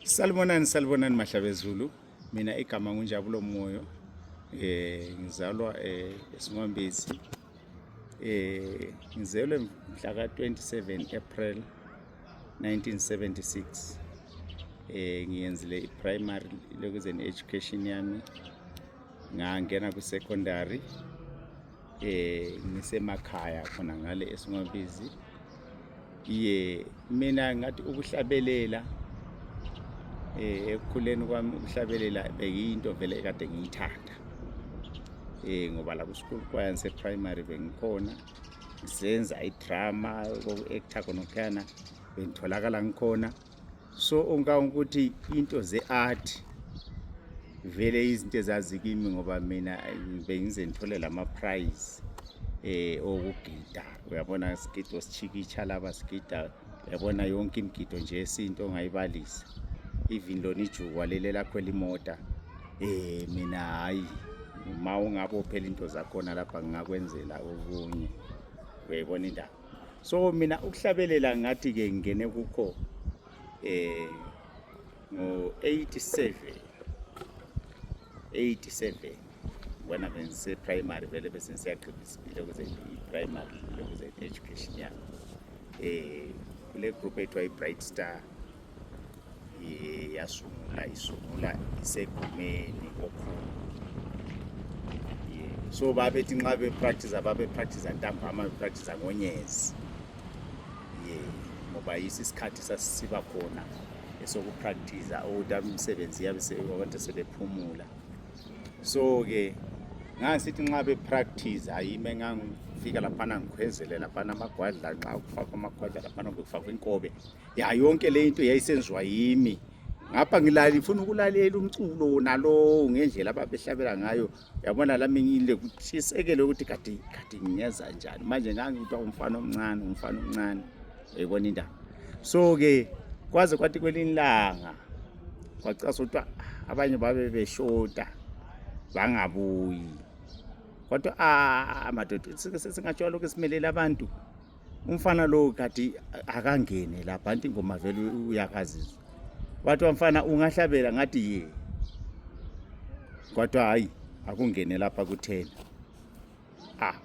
Salibonani Mahlabezulu. Mina igama ngunjabulo Moyo. Ngizalwa eSingwambezi. Ngizelwe mhla ka 27 April 1976. Ngiyenzile i-primary lokuzeni education yami. Ngangena ku secondary ngisemakhaya khona ngale eSingwambezi. Mina ngathi ukuhlabelela ekukhuleni kwami ukuhlabelela bekuyinto vele ekade ngiyithanda. Ngoba la ku school choir nse primary bengikhona senza idrama actor konokhana bengitholakala ngikhona. So ukuthi into ze-art vele izinto ezazi kimi ngoba mina bengize ngithole lama prize okugida. Uyabona isigidi sichikitsha laba sigida, uyabona yonke imigido nje yesinto ongayibalisa, even lona ijuwa lele lakho elimota. Mina hayi uma ungabophela into zakhona lapha ngingakwenzela okunye, uyayibona indaba. So mina ukuhlabelela ngathi ke ngene kukho ngo 87 wena bengise primary vele bese siyaqhubisa isipilo kuze i-primary lokuze education yami. Kule group ethiwa i-Bright Star yasungula isegumeni okhulu. So babethi nxa bepractice ntambama bepractice ngonyezi. Ngoba isikhathi sasiba khona esokupractice ukuthi umsebenzi yabe abantu sebephumula. So ke ngasithi nxa bepractice ayime ngangifika laphana ngikhwezele laphana amagwadla nxa ukufaka amagwadla laphana ngokufaka inkobe. Yonke le into yayisenziwa yimi. Ngapha ngifuna ukulalela umculo nalo ngendlela ababehlabela ngayo. Yabona lami ngile kutshisekele ukuthi kade ngiyenza njani. Manje ngangitwa umfana omncane. Uyibona indaba. So ke kwaze kwathi kwelinilanga kwacasa ukuthi abanye babe beshota bangabuyi. Kodwa madoda singatsho lokho esimelela abantu. Umfana lo kade akangene lapha anti ingoma vele uyakazizwa. Wathi umfana ungahlabela ngathi kodwa hayi akungene lapha ku10.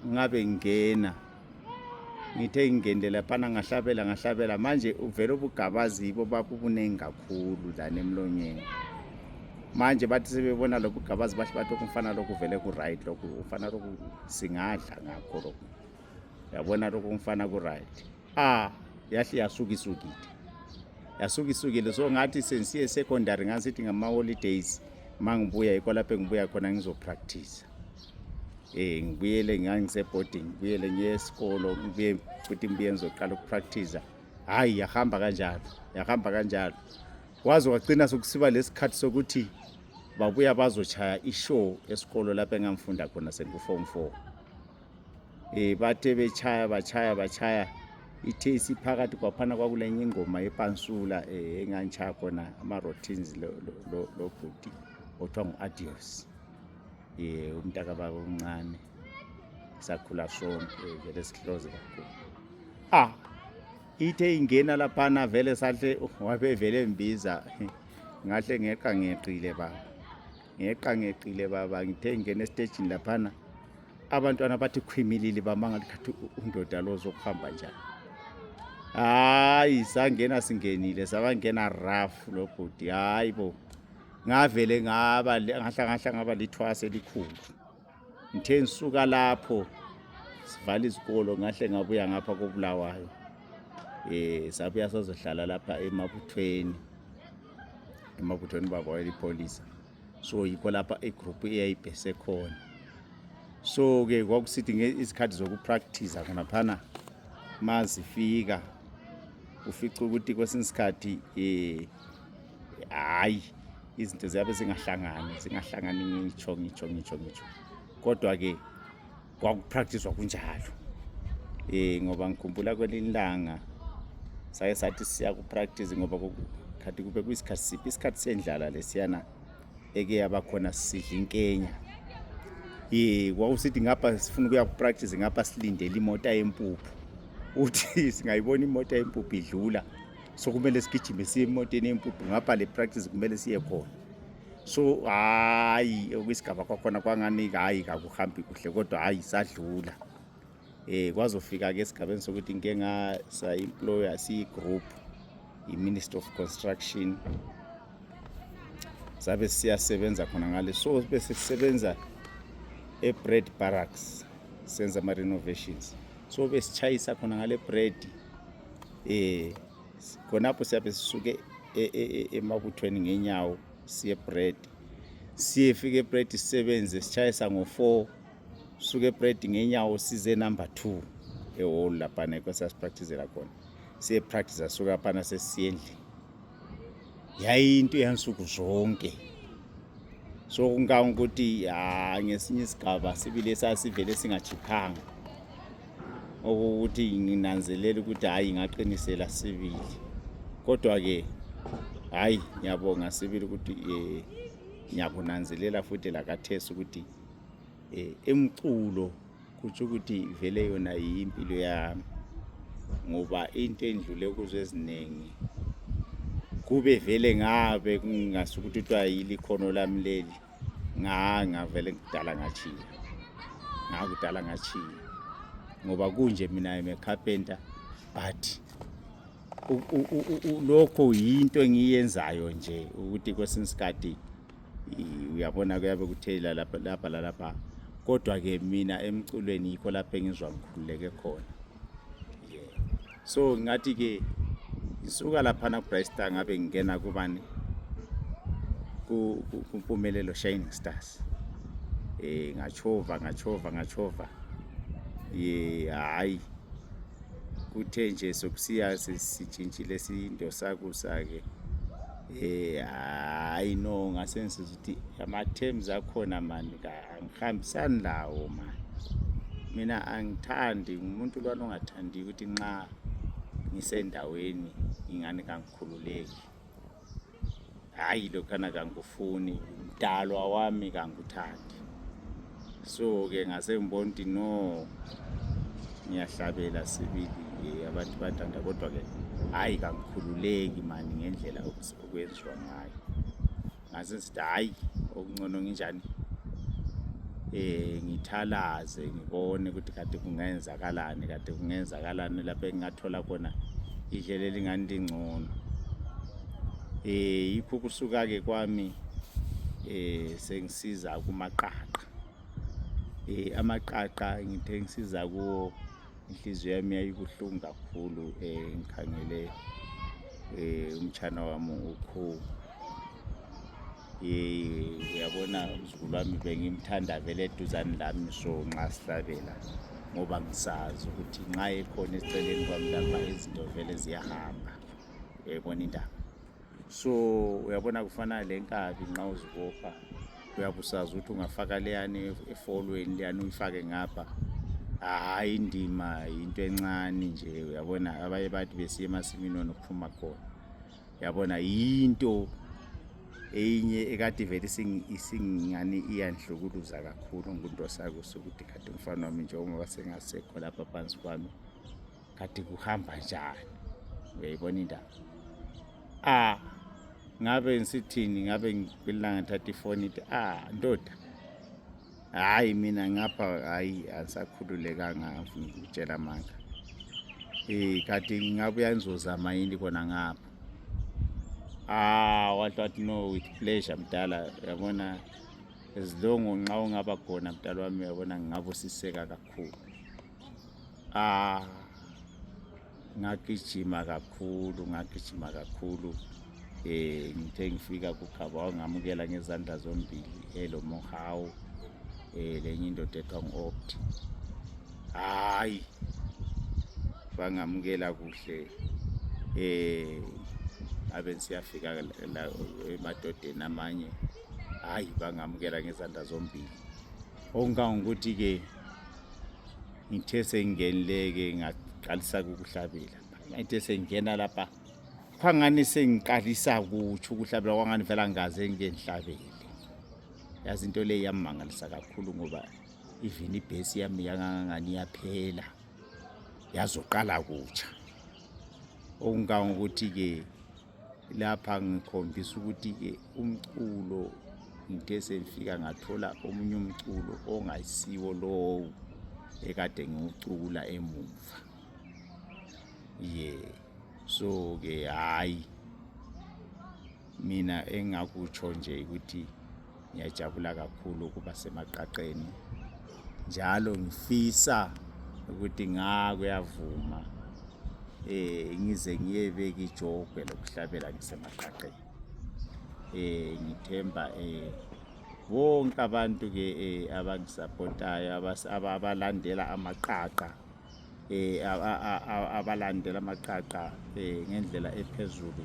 Ngabe ngena ngithe ngingende lapha ngahlabela manje uvela ubugabazi ibo babubunengi kakhulu la nemlonyeni. Manje bathi sebebona lobugabazi bathi umfana lokhu vele ku right lokhu umfana lokhu singadla ngakho lokhu. Yabona lokhu umfana ku right. Yahle yasukisukile. So ngathi sensiye secondary ngasithi ngama holidays mangibuya yikho lapho engibuya khona ngizopractice. Ngibuyele ngangise boarding, ngibuyele ngiye esikolo, ngibuye futhi ngizoqala ukupractice. Hayi yahamba kanjalo. Kwaze wagcina sokusiba lesikhathi sokuthi babuya bazochaya ishow esikolo lapho engangifunda khona sengu-form 4. Bathe bachaya ithe isiphakathi kwaphana kwakulenye ingoma yepansula engangichaya khona ama-routines lo bhuti othiwa ngu-Adios. Umntaka baba omncane sakhula sonke vele sihloze kakhulu. Ithe ingena laphana vele sahle wabevele mbiza. Ngahle ngeqa ngeqile baba ngithe ngene estagini laphana. Abantwana bathi khwimilili bamangala kathi undoda lo zokuhamba njani. Sangena singenile sabangena rough lo bhuti. Hayibo ngavele ngahla lithwase elikhulu. Ngithe ngisuka lapho sivala isikolo ngahle ngabuya ngapha koBulawayo. Sabuya sazohlala lapha emabuthweni baba welipolisa. So yikho lapha igroup eyayibhese khona. So ke kwakusithi ngesikhathi zokupractice khona phana mazifika ufica ukuthi kwesinye isikhathi izinto ziyabe zingahlangani ngitsho. Kodwa ke kwakupracticewa kunjalo. Ngoba ngikhumbula kwelinilanga sathi siya kupractice ngoba khathi kube kuyisikhathi siphi isikhathi sendlala lesiyana eke yabakhona sidla inkenya. Kwakusithi ngapha sifuna ukuya kupractice ngapha silindele imota yempuphu. Uthi singayibona imota yempuphu idlula so kumele sigijime siye emotweni yempuphu ngapha le practice kumele siye khona. So hayi okwisigaba kwakhona kwangani hayi kakuhambi kuhle kodwa hayi sadlula. Kwazofika ke esigabeni sokuthi ngike ngasa employer group i-Ministry of Construction sabe siyasebenza khona ngale, so bese sisebenza eBread Barracks senza ama renovations, so besichayisa khona ngale bread. Khonapho siyabe sisuke emabuthweni ngenyawo siye bread, siyefika eBread sisebenze sichayisa ngo4 suke eBread ngenyawo size number 2 ehall lapha nekwasasipracticela khona. Siye practice suka lapha sesiyendlini. Yayinto yansuku zonke. So kungangokuthi ngesinye isigaba sibile sasivele singachiphanga ukuthi nginanzelela ukuthi hayi ngaqinisela sibili, kodwa ke hayi ngiyabonga sibili ukuthi ngiyakunanzelela futhi lakathesa ukuthi emculo kuthi ukuthi vele yona yimpilo yami, ngoba into endlule kuzo eziningi kube vele ngabe kungasukuthi kuthiwa yili ikhono lami leli ngavele ngidala ngachiya ngoba kunje mina carpenter, but lokho yinto engiyenzayo nje ukuthi kwesinye isikhathi uyabona kuyabe kuthela lapha, kodwa ke mina emculweni yikho lapho engizwa ngikhululeke khona. So ngathi ke isuka lapha na Brightstar ngabe ngingena kubani kuMpumelelo Shining Stars. Ngachova hayi kuthe nje sokusiya sisitshintshile into sakusake. Hayi no ngasensiza ukuthi ama-terms akhona mani angihambisani lawo mani. Mina angithandi umuntu lwana ongathandi ukuthi nxa ngisendaweni ingane kangikhululeki. Hayi lokhana kangifuni, umdalwa wami kanguthandi. So ke ngase ngibona ukuthi no ngiyahlabela sibili abantu bathanda, kodwa ke hayi kangikhululeki mani ngendlela okwenziwa ngayo. Ngase ngithi hayi okungcono nginjani ngithalaze ngibone ukuthi kade kungenzakalani lapho engingathola khona idlela elingani lingcono. Yikho kusuka ke kwami sengisiza kumaqaqa. Amaqaqa ngithe ngisiza kuwo inhliziyo yami yayibuhlungu kakhulu. Ngikhangele umtshana wami ukho uyabona umzukulu wami bengimthanda vele eduzane lami, so nxa sihlabela ngoba ngisazi ukuthi nxa ekhona esiceleni kwami lapha izinto vele ziyahamba. Uyayibona indaba. So uyabona kufana lenkabi nxa uzibopha uyabusaza ukuthi ungafaka leyani efolweni leyani uyifake ngapha. Hayi indima into encane nje, uyabona abaye bathi besiya emasimini nokuphuma khona. Uyabona into enye ekade vele isingani iyanhlukuluza kakhulu ngumuntu osakuso ukuthi kade umfana wami njengoba sengasekho lapha phansi kwami kade kuhamba njani. Uyayibona indaba. Ngabe ngisithini, ngabe ngilanga thatha ifoni ithi ndoda hayi mina ngapha hayi asakhululekanga ngitshela amanga. Kade ngabuya ngizozama yini khona ngapha. Wathi no with pleasure mdala, uyabona as long nxa ungaba khona mdala wami uyabona ngingabusiseka kakhulu. Ngagijima kakhulu. Ngithe ngifika kukhaba wangamukela ngezandla zombili. Hello Mohawu, lenye indoda ethiwa ngu-Opti. Hayi bangamukela kuhle. Abe siyafika la emadodeni amanye, hayi bangamukela ngezandla zombili. Okungangokuthi ke ngithe sengingenileke ngaqalisa ukuhlabela. Ngithe sengena lapha phangani sengiqalisa kutsho ukuhlabela kwangani vela ngaze ngihlabele. Yazi into le yamangalisa kakhulu ngoba even ibhesi yami yangangani yaphela yazoqala kutsha. okungangokuthi ke lapha ngikhombisa ukuthi ke umculo ngithe sengifika ngathola omunye umculo ongayisiwo lowo ekade ngiwucula emuva. So ke hayi mina engakutsho nje ukuthi ngiyajabula kakhulu ukuba semaqaqeni, njalo ngifisa ukuthi kuyavuma ngize ngiyebeka ijogwe lokuhlabela ngisemaqaqeni. Ngithemba bonke abantu ke abangisapotayo abalandela amaqaqa abalandela amaqaqa ngendlela ephezulu,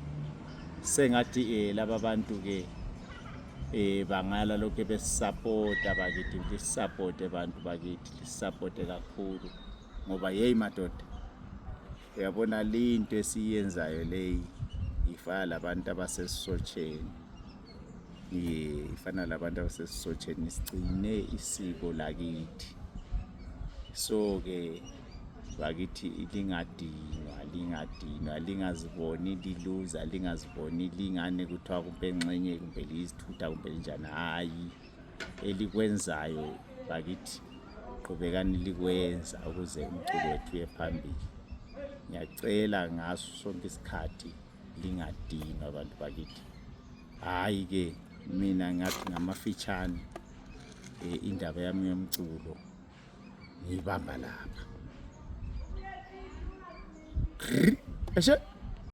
sengathi laba bantu ke bangala lokho besisapota bakithi, lisisapote bantu bakithi, lisisapote kakhulu ngoba yeyi madoda, uyabona linto esiyenzayo leyi ifana labantu abasesisotsheni. Ifana labantu abasesisotsheni, sigcine isiko lakithi. So ke bakithi lingadinwa, lingaziboni liluza, lingaziboni lingane kuthiwa kumbe engxenye kumbe liyisithutha kumbe linjani. Hayi, elikwenzayo bakithi qhubekani likwenza ukuze umculo wethu uye phambili. Ngiyacela ngaso sonke isikhathi lingadinwa abantu bakithi. Hayi ke mina ngathi ngamafitshane indaba yami yomculo ngiyibamba lapha.